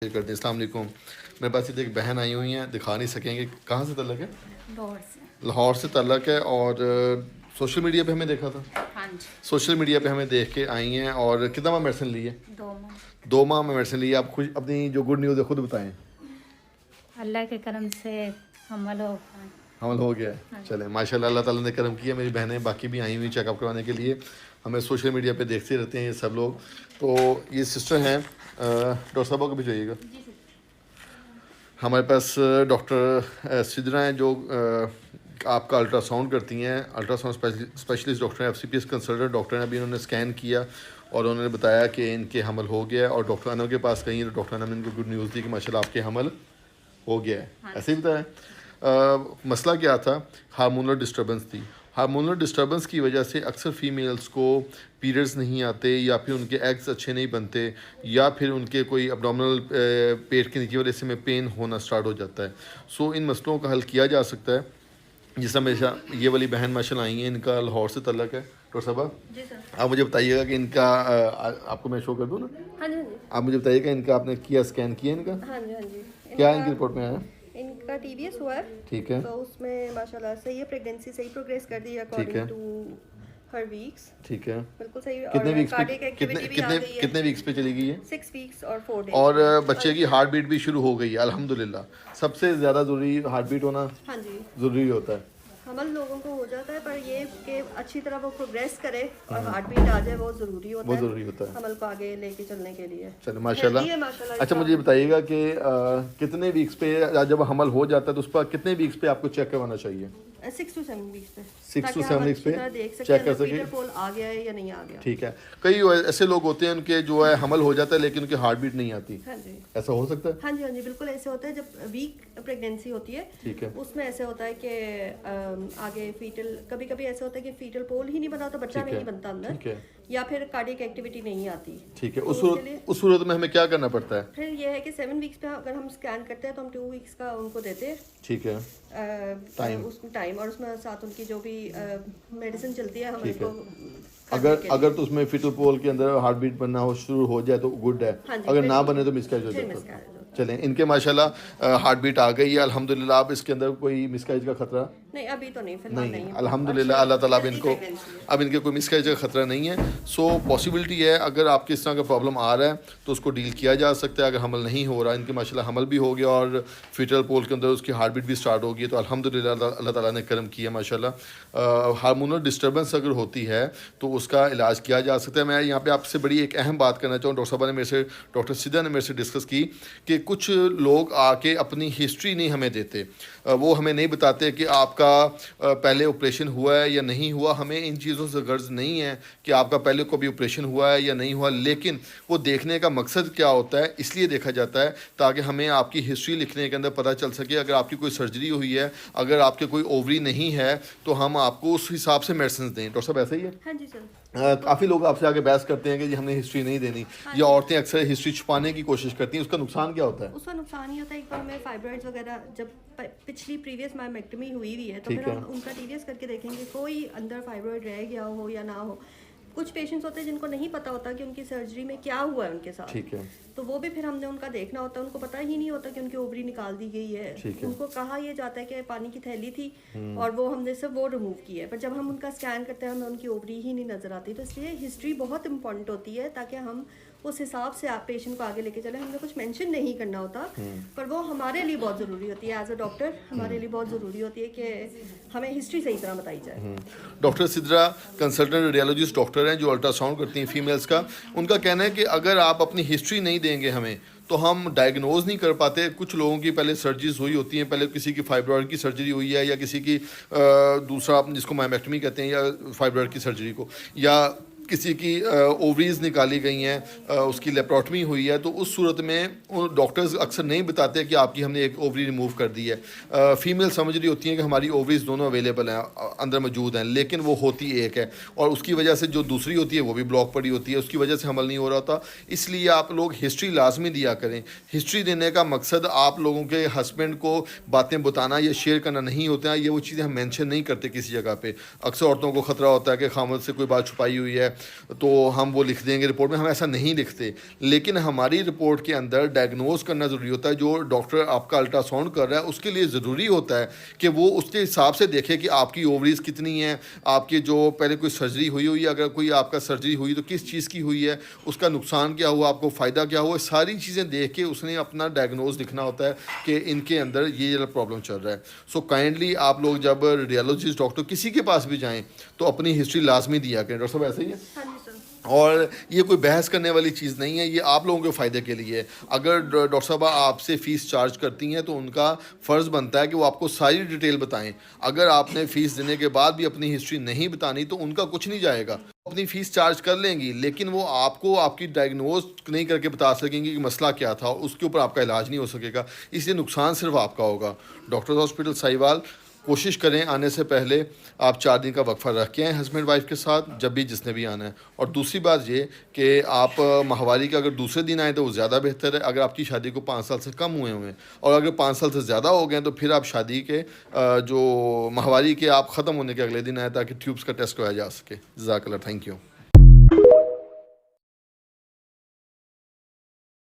करते हैं। अस्सलाम वालेकुम। मेरे पास ये एक बहन आई हुई हैं, दिखा नहीं सकेंगे कहाँ से तल्लक है। लाहौर से तल्लक है और सोशल मीडिया पे हमें देखा था। हाँ जी। सोशल मीडिया पे हमें देख के आई हैं। और कितना माह मेडिसिन ली है? 2 माह में मेडिसिन ली है। आप खुद अपनी जो गुड न्यूज़ है खुद बताएं। अल्लाह के करम से हमल हो गया। हमल हो गया है। चलें माशाल्लाह, अल्लाह ताला ने करम किया। मेरी बहनें बाकी भी आई हुई चेकअप करवाने के लिए। हमें सोशल मीडिया पे देखते रहते हैं ये सब लोग। तो ये सिस्टर हैं, डॉक्टर साहब को भी चाहिएगा। हमारे पास डॉक्टर सिद्रा हैं जो आपका अल्ट्रासाउंड करती हैं। अल्ट्रासाउंड स्पेशलिस्ट डॉक्टर हैं, FCPS कंसल्टेंट डॉक्टर हैं। अभी उन्होंने स्कैन किया और उन्होंने बताया कि इनके हमल हो गया है। और डॉक्टर अनम के पास गई तो डॉक्टर अनम ने इनको गुड न्यूज़ दी कि माशाल्लाह आपके हमल हो गया है। हाँ। ऐसे ही बताया। मसला क्या था? हार्मोनल डिस्टर्बेंस थी। हार्मोनल डिस्टर्बेंस की वजह से अक्सर फ़ीमेल्स को पीरियड्स नहीं आते, या फिर उनके एग्स अच्छे नहीं बनते, या फिर उनके कोई अब्डोमिनल पेट के नीचे वाले हिस्से में पेन होना स्टार्ट हो जाता है। सो इन मसलों का हल किया जा सकता है। जिस हमेशा ये वाली बहन माशाल्लाह आई हैं, इनका लाहौर से तल्लक है। डॉक्टर साहब जी सर। आप मुझे बताइएगा कि इनका आपको मैं शो कर दूँ ना? हाँ जी, हाँ जी। आप मुझे बताइएगा इनका आपने किया, स्कैन किया इनका? हाँ जी, हाँ जी। क्या इनकी रिपोर्ट में आया? इनका TBS हुआ है। ठीक है, तो उसमें माशाल्लाह सही है, प्रेगनेंसी सही प्रोग्रेस कर दी है ठीक है। अकॉर्डिंग टू हर वीक्स। ठीक है। बिल्कुल सही। कितने और वीक्स पे कार्डियक एक्टिविटी भी आ गई है। कितने वीक्स पे चली गई है? 6 वीक्स और 4 डेज। और बच्चे की हार्ट बीट भी शुरू हो गई है अल्हम्दुलिल्लाह। सबसे ज़्यादा ज़रूरी हार्ट बीट होना हाँ जी। ज़रूरी होता है। हमल लोगों को हो जाता है, पर ये कि अच्छी तरह वो प्रोग्रेस करे और हार्ट बीट आ जाए, वो ज़रूरी होता वो है। ज़रूरी होता है। हमल को आगे लेके चलने के लिए। चलो माशाल्लाह। Healthy है माशाल्लाह। अच्छा मुझे बताइएगा कि कितने वीक्स पे जब हमल हो जाता है तो उस पर कितने वीक्स पे आपको चेक करवाना चाहिए? 6 to 7 वीक्स पे। 6 to ताकि 7 हम वीक्स पे अच्छी तरह देख सकें चेक कर अगर सकें। पीटर पोल आ गया है या नहीं आ गया। ठीक है। कई ऐसे लोग होते हैं उनके जो है हमल हो जाता है लेकिन उनकी हार्ट बीट नहीं आती। हाँ जी, ऐसा हो सकता है? हाँ जी, हाँ जी, बिल्कुल ऐसे होता है। जब वीक प्रेगनेंसी होती है, ठीक है। उसमें ऐसे होता है कि आगे फीटल, कभी कभी ऐसे होता है कि फीटल पोल ही नहीं बना तो बच्चा ठीक है, नहीं बनता अंदर, ठीक है। या फिर कार्डियक एक्टिविटी नहीं आती। ठीक है। तो उसके लिए उस सूरत में हमें क्या करना पड़ता है? फिर ये है कि 7 वीक्स पे अगर हम स्कैन करते हैं तो हम 2 वीक्स का उनको देते हैं ठीक है। टाइम। उसमें टाइम, और उसमें साथ उनकी जो भी मेडिसिन चलती है हम ठीक है। उनको अगर तो उसमें फिटल पोल के अंदर हार्ट बीट बनना हो शुरू हो जाए तो गुड है। हाँ जी, अगर फिर ना बने तो मिसकैरेज हो फिर जाता है। miscarriage होता है। चलें, इनके माशाल्लाह हार्ट बीट आ गई है अल्हम्दुलिल्लाह। अब इसके अंदर कोई मिसकैरेज का खतरा नहीं, अभी तो नहीं, फिलहाल नहीं नहीं है है। अल्हम्दुलिल्लाह। अच्छी अल्लाह ताला अब healthy इनको pregnancy है। अब इनके कोई मिसकैरेज का खतरा नहीं है। सो पॉसिबिलिटी है अगर आपके इस तरह का प्रॉब्लम आ रहा है तो उसको डील किया जा सकता है। अगर हमल नहीं हो रहा, इनके माशाल्लाह हमल भी हो गया और फिटल पोल के अंदर उसकी हार्ट बीट भी स्टार्ट हो गई, तो अल्हम्दुलिल्लाह अल्लाह ताला ने करम किया माशाल्लाह। हार्मोनल डिस्टर्बेंस अगर होती है तो उसका इलाज किया जा सकता है। मैं यहाँ पे आपसे बड़ी एक अहम बात करना चाहूँ। डॉक्टर साहब ने मेरे से, डॉक्टर सिद्धा ने मेरे से डिस्कस की कि कुछ लोग आके अपनी हिस्ट्री नहीं हमें देते। वो हमें नहीं बताते कि आपका पहले ऑपरेशन हुआ है या नहीं हुआ। हमें इन चीज़ों से गर्ज नहीं है कि आपका पहले कभी ऑपरेशन हुआ है या नहीं हुआ, लेकिन वो देखने का मकसद क्या होता है, इसलिए देखा जाता है ताकि हमें आपकी हिस्ट्री लिखने के अंदर पता चल सके। अगर आपकी कोई सर्जरी हुई है, अगर आपके कोई ओवरी नहीं है, तो हम आपको उस हिसाब से मेडिसिन दें। डॉक्टर साहब ऐसा ही है? हाँ जी सर। काफ़ी लोग आपसे आके बहस करते हैं कि जी हमने हिस्ट्री नहीं देनी, या औरतें अक्सर हिस्ट्री छुपाने की कोशिश करती हैं। उसका नुकसान क्या होता है? उसका नुकसान ही होता है, एक बार में फाइब्रॉइड्स वगैरह जब पिछली प्रीवियस मायोमेक्टमी हुई हुई है तो ठीक फिर है। हम उनका TBS करके देखेंगे कोई अंदर फाइब्रॉइड रह गया हो या ना हो। कुछ पेशेंट्स होते हैं जिनको नहीं पता होता कि उनकी सर्जरी में क्या हुआ है उनके साथ। ठीक है। तो वो भी फिर हमने उनका देखना होता है। उनको पता ही नहीं होता कि उनकी ओवरी निकाल दी गई है। ठीक है। उनको कहा यह जाता है कि पानी की थैली थी और वो हमने सिर्फ वो रिमूव की है, पर जब हम उनका स्कैन करते हैं हमें उनकी ओवरी ही नहीं नजर आती। तो इसलिए हिस्ट्री बहुत इंपॉर्टेंट होती है ताकि हम उस हिसाब से आप पेशेंट को आगे लेके चले। हमने कुछ मेंशन नहीं करना होता, पर वो हमारे लिए बहुत ज़रूरी होती है। एज अ डॉक्टर हमारे लिए बहुत ज़रूरी होती है कि हमें हिस्ट्री सही तरह बताई जाए। Doctor Sidra consultant radiologist doctor हैं जो अल्ट्रासाउंड करती हैं फीमेल्स का। उनका कहना है कि अगर आप अपनी हिस्ट्री नहीं देंगे हमें तो हम डायग्नोज नहीं कर पाते। कुछ लोगों की पहले सर्जरीज हुई होती हैं, पहले किसी की फाइब्रॉइड की सर्जरी हुई है, या किसी की दूसरा आप जिसको मायोमेक्टमी कहते हैं, या फाइब्रॉइड की सर्जरी को, या किसी की ओवरीज निकाली गई हैं, उसकी लेप्रोटमी हुई है। तो उस सूरत में डॉक्टर्स अक्सर नहीं बताते कि आपकी हमने एक ओवरी रिमूव कर दी है। फीमेल समझ रही होती हैं कि हमारी ओवरीज दोनों अवेलेबल हैं, अंदर मौजूद हैं, लेकिन वो होती एक है और उसकी वजह से जो दूसरी होती है वो भी ब्लॉक पड़ी होती है, उसकी वजह से हमल नहीं हो रहा होता। इसलिए आप लोग हिस्ट्री लाजमी दिया करें। हिस्ट्री देने का मकसद आप लोगों के हस्बैंड को बातें बताना या शेयर करना नहीं होता है। ये वो चीज़ें हम मेंशन नहीं करते किसी जगह पे। अक्सर औरतों को ख़तरा होता है कि खामद से कोई बात छुपाई हुई है, तो हम वो लिख देंगे रिपोर्ट में, हम ऐसा नहीं लिखते। लेकिन हमारी रिपोर्ट के अंदर डायग्नोज करना ज़रूरी होता है। जो डॉक्टर आपका अल्ट्रासाउंड कर रहा है उसके लिए ज़रूरी होता है कि वो उसके हिसाब से देखे कि आपकी ओवरीज कितनी हैं, आपकी जो पहले कोई सर्जरी हुई हुई, अगर कोई आपका सर्जरी हुई तो किस चीज़ की हुई है, उसका नुकसान क्या हुआ, आपको फ़ायदा क्या हुआ, सारी चीज़ें देख के उसने अपना डायग्नोज लिखना होता है कि इनके अंदर ये प्रॉब्लम चल रहा है। सो काइंडली आप लोग जब रेडियोलॉजिस्ट डॉक्टर किसी के पास भी जाएँ तो अपनी हिस्ट्री लाजमी दिया करें। डॉक्टर साहब ऐसा ही है? हाँ जी सर। और ये कोई बहस करने वाली चीज़ नहीं है, ये आप लोगों के फ़ायदे के लिए है। अगर डॉक्टर साहब आपसे फ़ीस चार्ज करती हैं तो उनका फ़र्ज़ बनता है कि वो आपको सारी डिटेल बताएं। अगर आपने फ़ीस देने के बाद भी अपनी हिस्ट्री नहीं बतानी तो उनका कुछ नहीं जाएगा। अपनी फ़ीस चार्ज कर लेंगी लेकिन वो आपको आपकी डायग्नोज नहीं करके बता सकेंगी कि मसला क्या था, उसके ऊपर आपका इलाज नहीं हो सकेगा, इसलिए नुकसान सिर्फ आपका होगा। डॉक्टर्स हॉस्पिटल साहिवाल, कोशिश करें आने से पहले आप 4 दिन का वक्फा रख के आएँ हस्बैंड वाइफ के साथ, जब भी जिसने भी आना है। और दूसरी बात ये कि आप माहवारी का अगर दूसरे दिन आएँ तो वो ज़्यादा बेहतर है, अगर आपकी शादी को 5 साल से कम हुए हुए हैं। और अगर 5 साल से ज़्यादा हो गए हैं तो फिर आप शादी के जो माहवारी के आप ख़त्म होने के अगले दिन आएँ ताकि ट्यूब्स का टेस्ट कराया जा सके। जज़ाकल्लाह, थैंक यू।